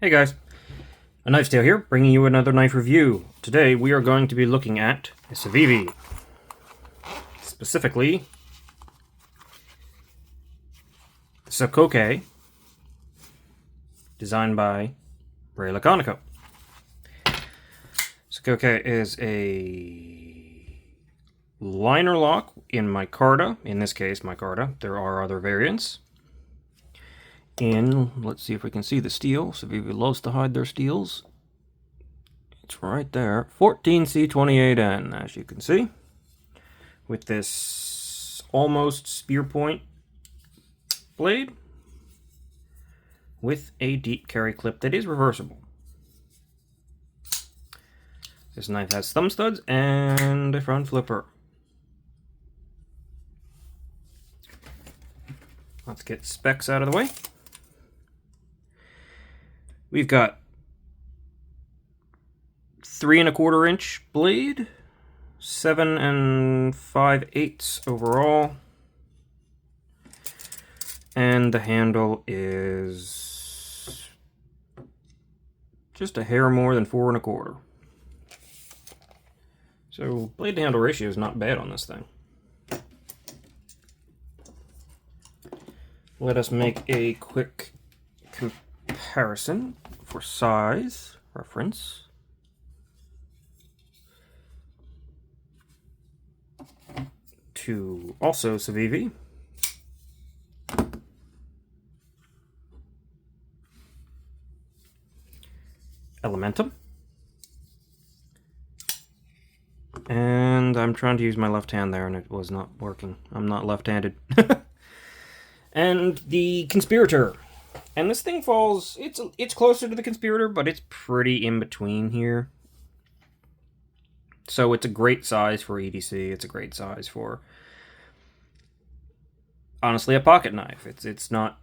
Hey guys, A Knife's Tale here, bringing you another knife review. Today we are going to be looking at a Civivi. Specifically, the Sokoke, designed by Laconico. Sokoke is a liner lock in micarta, in this case micarta. There are other variants. Let's see if we can see the steel. Civivi loves to hide their steels. It's right there. 14C28N, as you can see. With this almost spear point blade. With a deep carry clip that is reversible. This knife has thumb studs and a front flipper. Let's get specs out of the way. We've got 3 1/4 inch blade, 7 5/8 overall, and the handle is just a hair more than 4 1/4. So blade to handle ratio is not bad on this thing. Let us make a quick comparison for size reference. To also Civivi. Elementum. And I'm trying to use my left hand there and it was not working. I'm not left-handed. And the Conspirator. And this thing falls, it's closer to the Conspirator, but it's pretty in between here. So it's a great size for EDC. It's a great size for, honestly, a pocket knife. It's not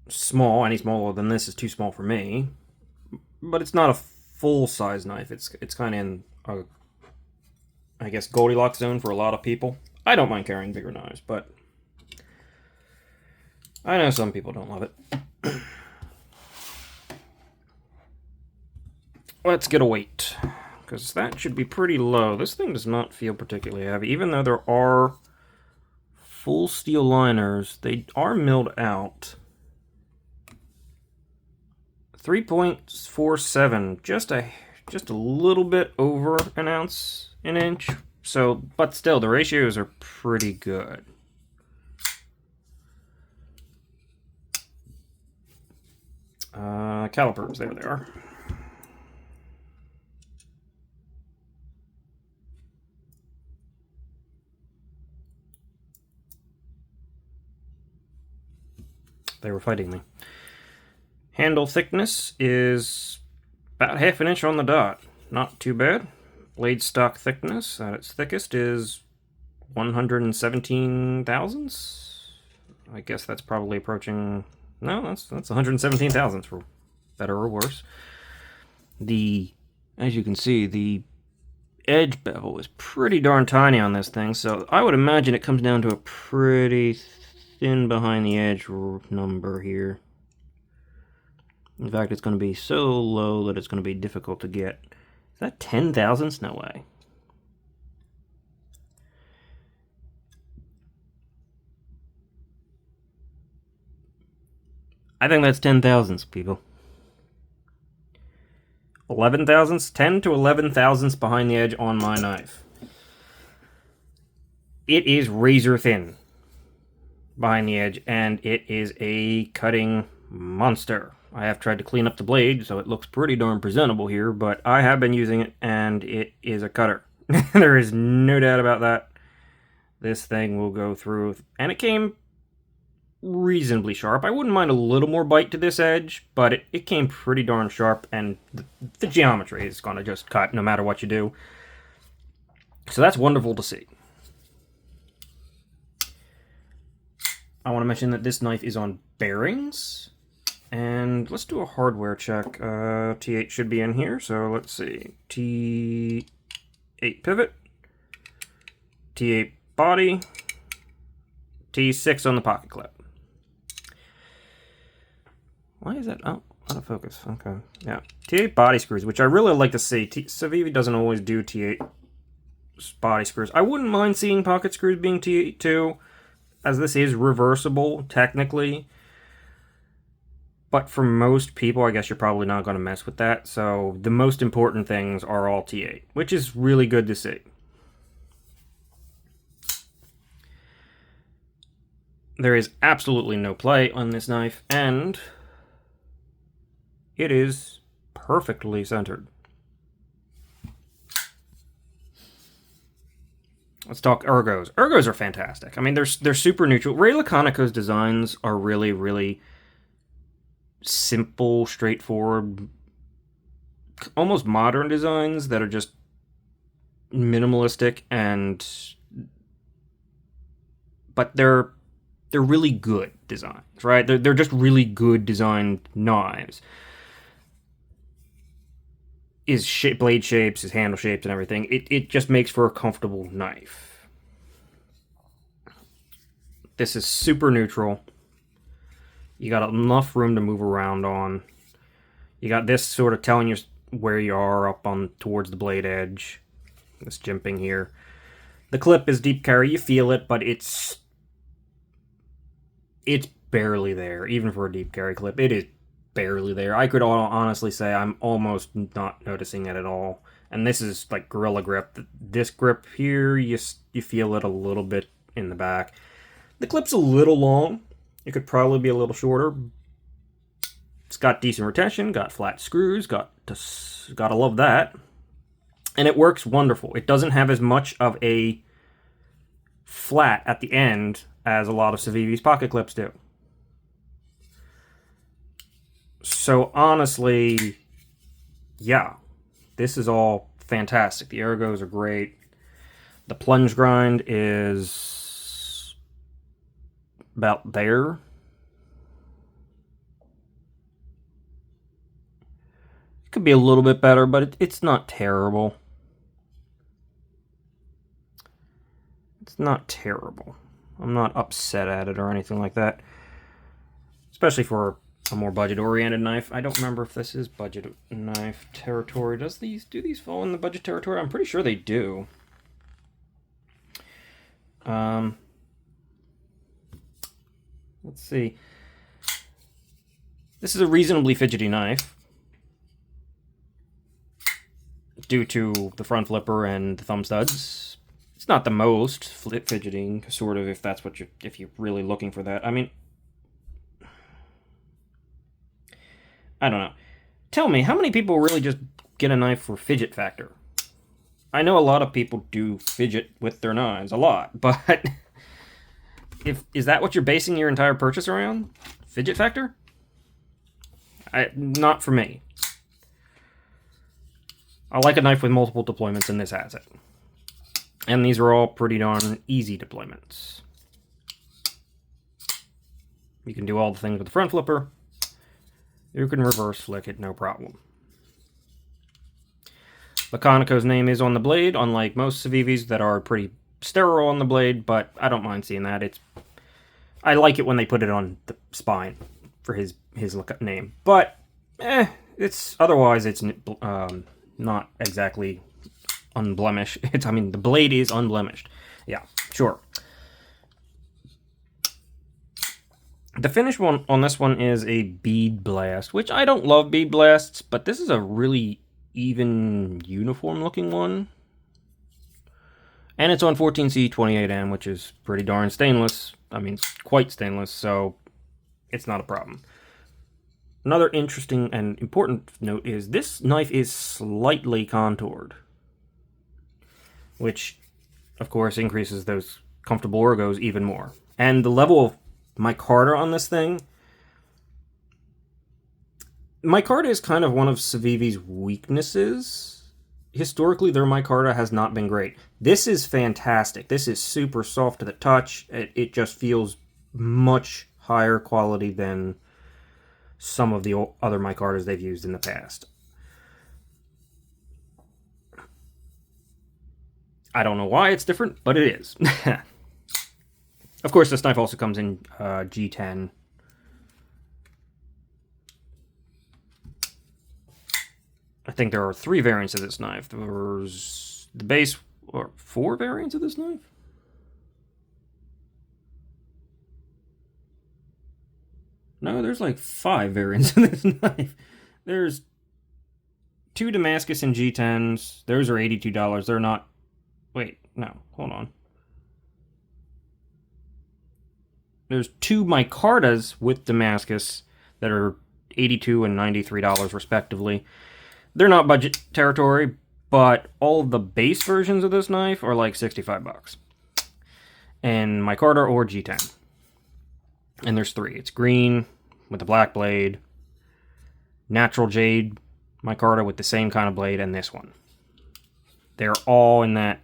small. Any smaller than this is too small for me. But it's not a full-size knife. It's kind of in a, I guess, Goldilocks zone for a lot of people. I don't mind carrying bigger knives, but I know some people don't love it. Let's get a weight, because that should be pretty low. This thing does not feel particularly heavy. Even though there are full steel liners, they are milled out. 3.47, just a little bit over an inch. So, but still, the ratios are pretty good. Calipers, there they are. They were fighting me. Handle thickness is about 1/2 inch on the dot. Not too bad. Blade stock thickness at its thickest is 117 thousandths. I guess that's probably approaching... No, that's 117 thousandths for better or worse. As you can see, the edge bevel is pretty darn tiny on this thing, so I would imagine it comes down to a pretty thin behind the edge number here. In fact, it's going to be so low that it's going to be difficult to get. Is that 10 thousandths? No way. I think that's 10 thousandths, people. 11 thousandths? 10 to 11 thousandths behind the edge on my knife. It is razor thin behind the edge, and it is a cutting monster. I have tried to clean up the blade, so it looks pretty darn presentable here, but I have been using it, and it is a cutter. There is no doubt about that. This thing will go through, and it came reasonably sharp. I wouldn't mind a little more bite to this edge, but it came pretty darn sharp, and the geometry is going to just cut no matter what you do. So that's wonderful to see. I want to mention that this knife is on bearings, and let's do a hardware check. T8 should be in here, so let's see. T8 pivot, T8 body, T6 on the pocket clip. Why is that? Oh, Out of focus. Okay. Yeah. T8 body screws, which I really like to see. Civivi doesn't always do T8 body screws. I wouldn't mind seeing pocket screws being T8 too, as this is reversible, technically. But for most people, I guess you're probably not going to mess with that. So the most important things are all T8, which is really good to see. There is absolutely no play on this knife, and it is perfectly centered. Let's talk ergos. Ergos are fantastic. I mean, they're super neutral. Ray Laconico's designs are really, really simple, straightforward, almost modern designs that are just minimalistic, but they're really good designs, right? They're just really good designed knives. His blade shapes, his handle shapes, and everything. It just makes for a comfortable knife. This is super neutral. You got enough room to move around on. You got this sort of telling you where you are up on towards the blade edge. This jimping here. The clip is deep carry. You feel it, but it's barely there, even for a deep carry clip. It is barely there. I could honestly say I'm almost not noticing it at all. And this is like Gorilla Grip. This grip here, you feel it a little bit in the back. The clip's a little long. It could probably be a little shorter. It's got decent retention, got flat screws, gotta love that. And it works wonderful. It doesn't have as much of a flat at the end as a lot of Civivi's pocket clips do. So honestly, yeah, this is all fantastic. The ergos are great. The plunge grind is about there. It could be a little bit better, but it's not terrible. It's not terrible. I'm not upset at it or anything like that. Especially for a more budget-oriented knife. I don't remember if this is budget knife territory. Do these fall in the budget territory? I'm pretty sure they do. Let's see. This is a reasonably fidgety knife due to the front flipper and the thumb studs. It's not the most fidgeting, sort of, if you're really looking for that. I mean, I don't know. Tell me, how many people really just get a knife for fidget factor? I know a lot of people do fidget with their knives, a lot, but is that what you're basing your entire purchase around? Fidget factor? Not for me. I like a knife with multiple deployments, and this has it. And these are all pretty darn easy deployments. You can do all the things with the front flipper. You can reverse flick it, no problem. Laconico's name is on the blade, unlike most Civivis that are pretty sterile on the blade, but I don't mind seeing that. I like it when they put it on the spine for his name. But, otherwise it's not exactly unblemished. The blade is unblemished. Yeah, sure. The finish one on this one is a bead blast, which I don't love bead blasts, but this is a really even, uniform looking one. And it's on 14C28M, which is pretty darn stainless. I mean, quite stainless, so it's not a problem. Another interesting and important note is this knife is slightly contoured, which, of course, increases those comfortable ergos even more. And the level of micarta on this thing, micarta is kind of one of Civivi's weaknesses. Historically, their micarta has not been great. This is fantastic. This is super soft to the touch. It just feels much higher quality than some of the other micartas they've used in the past. I don't know why it's different, but it is. Of course, this knife also comes in G10. I think there are 3 variants of this knife. There's the base, or 4 variants of this knife? No, there's like 5 variants of this knife. There's 2 Damascus and G10s. Those are $82. They're not... Wait, no, hold on. There's 2 micartas with Damascus that are $82 and $93 respectively. They're not budget territory, but all of the base versions of this knife are like $65. And micarta or G10. And there's 3. It's green with a black blade, natural jade micarta with the same kind of blade, and this one. They're all in that.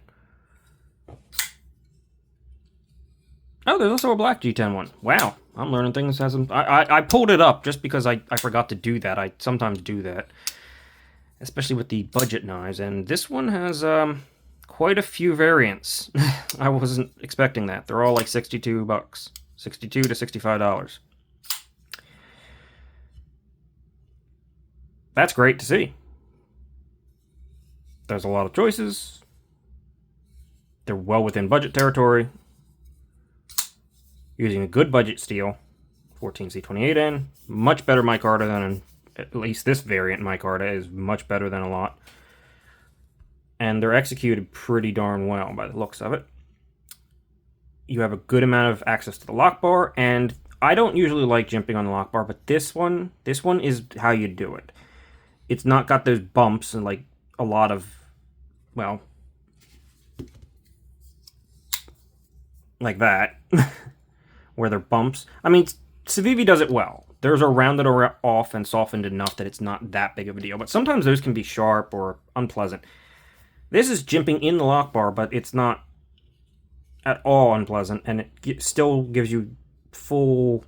Oh, there's also a black G10 one. Wow, I'm learning things as I pulled it up just because I forgot to do that. I sometimes do that, especially with the budget knives, and this one has quite a few variants. I wasn't expecting that. They're all like $62, $62 to $65. That's great to see. There's a lot of choices. They're well within budget territory. Using a good budget steel, 14C28N, much better micarta than, at least this variant micarta is much better than a lot. And they're executed pretty darn well by the looks of it. You have a good amount of access to the lock bar, and I don't usually like jimping on the lock bar, but this one is how you do it. It's not got those bumps and like a lot of, well, like that, where they're bumps. I mean, Civivi does it well. Theirs are rounded off and softened enough that it's not that big of a deal, but sometimes those can be sharp or unpleasant. This is jimping in the lock bar, but it's not at all unpleasant, and it still gives you full,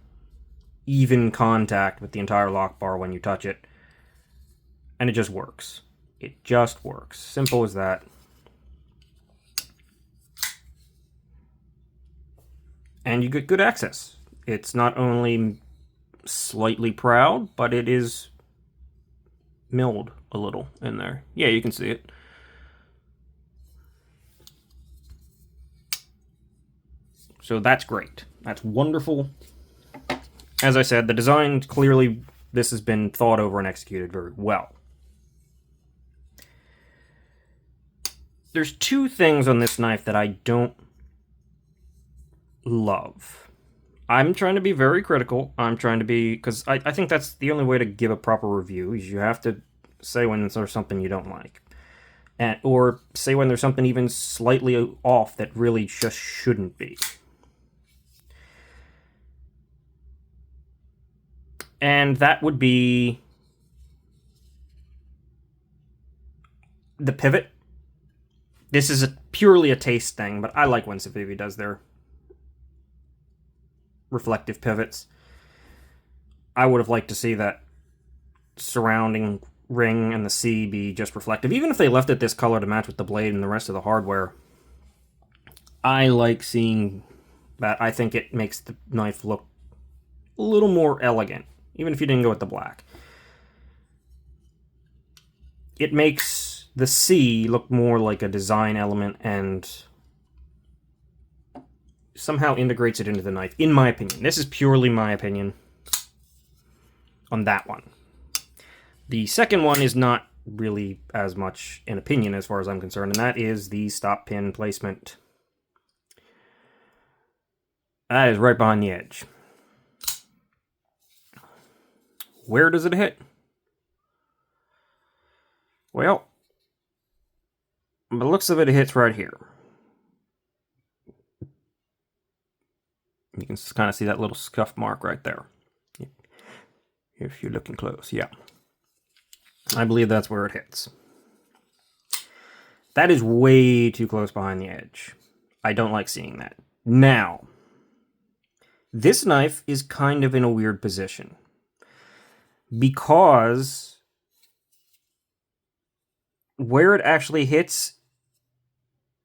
even contact with the entire lock bar when you touch it. And it just works. It just works. Simple as that. And you get good access. It's not only slightly proud, but it is milled a little in there. Yeah, you can see it. So that's great. That's wonderful. As I said, the design, clearly, this has been thought over and executed very well. There's 2 things on this knife that I don't love. I'm trying to be very critical. I'm trying to be, because I think that's the only way to give a proper review, is you have to say when there's something you don't like. Or say when there's something even slightly off that really just shouldn't be. And that would be the pivot. This is purely a taste thing, but I like when Civivi does their reflective pivots. I would have liked to see that surrounding ring and the C be just reflective. Even if they left it this color to match with the blade and the rest of the hardware, I like seeing that. I think it makes the knife look a little more elegant, even if you didn't go with the black. It makes the C look more like a design element and somehow integrates it into the knife, in my opinion. This is purely my opinion on that one. The second one is not really as much an opinion as far as I'm concerned, and that is the stop pin placement. That is right behind the edge. Where does it hit? Well, by the looks of it, it hits right here. You can kind of see that little scuff mark right there. If you're looking close, yeah. I believe that's where it hits. That is way too close behind the edge. I don't like seeing that. Now, this knife is kind of in a weird position, because where it actually hits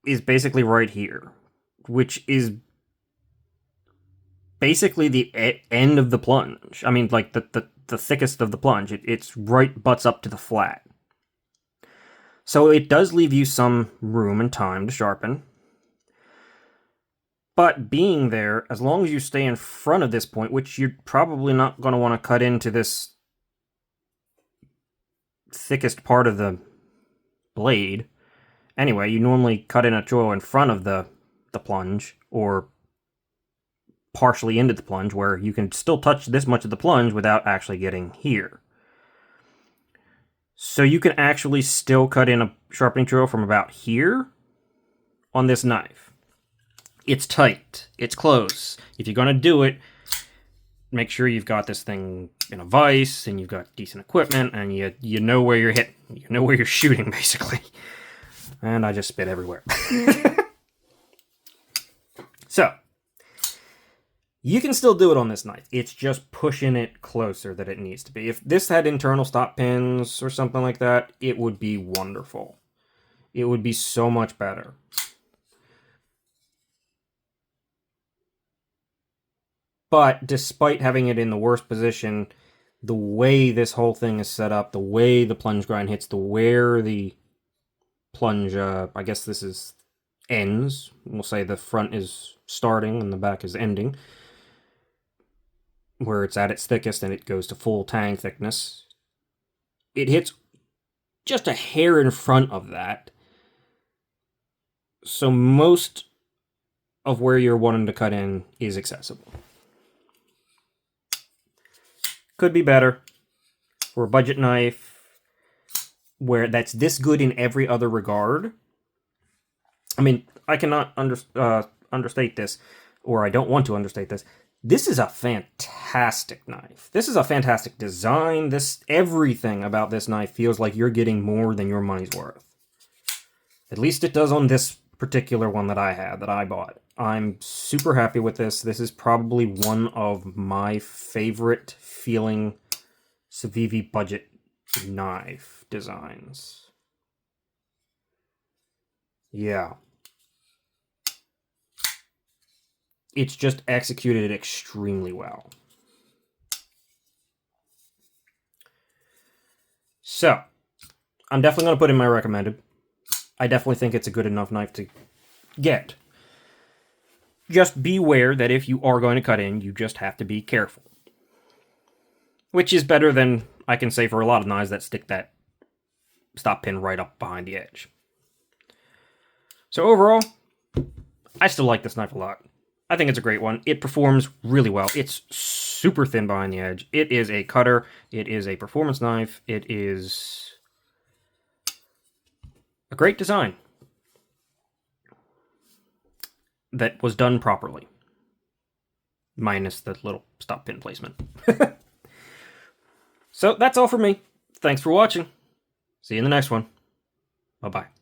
is basically right here, which is basically the end of the plunge. I mean, like the thickest of the plunge. It's right butts up to the flat. So it does leave you some room and time to sharpen. But being there, as long as you stay in front of this point, which you're probably not going to want to cut into this thickest part of the blade. Anyway, you normally cut in a choil in front of the plunge, or partially into the plunge, where you can still touch this much of the plunge without actually getting here. So you can actually still cut in a sharpening choil from about here on this knife. It's tight. It's close. If you're going to do it, make sure you've got this thing in a vise, and you've got decent equipment, and you know where you're hitting. You know where you're shooting, basically. And I just spit everywhere. So, you can still do it on this knife. It's just pushing it closer than it needs to be. If this had internal stop pins or something like that, it would be wonderful. It would be so much better. But despite having it in the worst position, the way this whole thing is set up, the way the plunge grind hits, where the plunge, I guess this is ends. We'll say the front is starting and the back is ending. Where it's at its thickest and it goes to full tang thickness. It hits just a hair in front of that. So most of where you're wanting to cut in is accessible. Could be better. For a budget knife where that's this good in every other regard. I mean, I cannot understate this, or I don't want to understate this. This is a fantastic knife. This is a fantastic design. Everything about this knife feels like you're getting more than your money's worth. At least it does on this particular one that I bought. I'm super happy with this. This is probably one of my favorite feeling Civivi budget knife designs. Yeah. It's just executed extremely well. So, I'm definitely going to put in my recommended. I definitely think it's a good enough knife to get. Just beware that if you are going to cut in, you just have to be careful. Which is better than I can say for a lot of knives that stick that stop pin right up behind the edge. So overall, I still like this knife a lot. I think it's a great one. It performs really well. It's super thin behind the edge. It is a cutter. It is a performance knife. It is a great design that was done properly. Minus the little stop pin placement. So that's all for me. Thanks for watching. See you in the next one. Bye-bye.